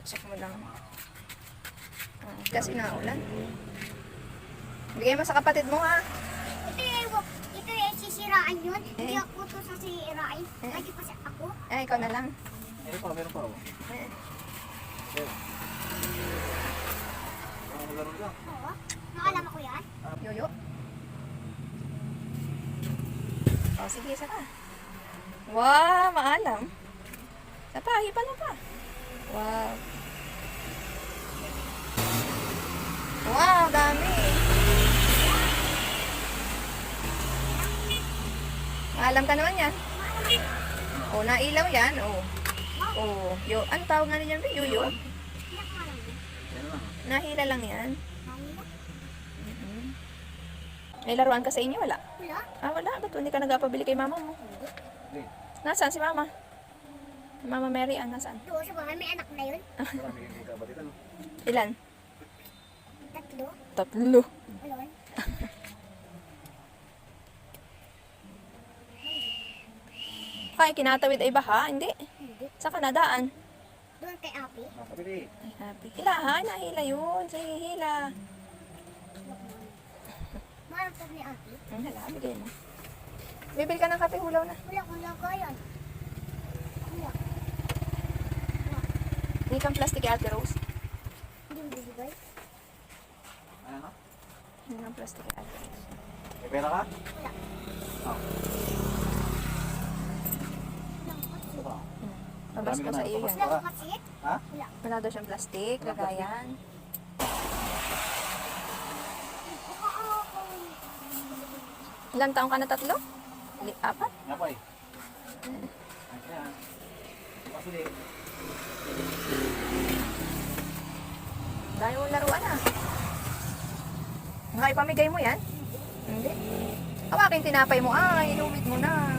check mo lang. Kasi naulan. Bigay mo sa kapatid mo ha. Ito yung sisiraan yun. Hindi ako to sasirain. Lagi pa ako. Ikaw na lang. Meron pa. Laro lang. Oo. Nakalama ko yan. Yoyo. Sige, isa ka. Wow, maalam. Isa pa, hipan mo pa. Wow. Wow, dami. Maalam ka naman yan. Oh, nailaw yan. Oh, ano tawag nga niyan? Yoyo? Nahila lang yan. May laruan ka sa inyo? Wala? Wala. Wala. Ba't hindi ka nagpapabili kay mama mo? Nasaan si mama? Mama Mary Ann, nasaan? Doon sa bahay, may anak na yun. Marami yung magkabalit, ano? Ilan? 3. 3. Ayun. Ay, kinatawid ay baha? Hindi. Hindi. Sa kanadaan? Doon kay Api. Nakabili. Ay, happy. Hilahan, nahila yun. Sige, hila. Marang pa ni Api. Hala, bigay mo. Bibili ka ng kape, hulaw na. Wala kaya. Wala. Hindi kang plastic kay Ate Rose. Hindi mo bibigay. Ano? Hindi kang plastic kay Ate Rose. May pera ka? Wala. Ito ba? Pabas ko sa iyo yan. Wala ko kasi. Ha? Wala. Wala daw siyang plastic, lagayan. Ilang taong ka na? 3? 4? Nga pa eh. Ayan. Pasuli. Dahil mong laruan ah. Nga ipamigay mo yan? Hindi. Awaking tinapay mo. Inumit mo na.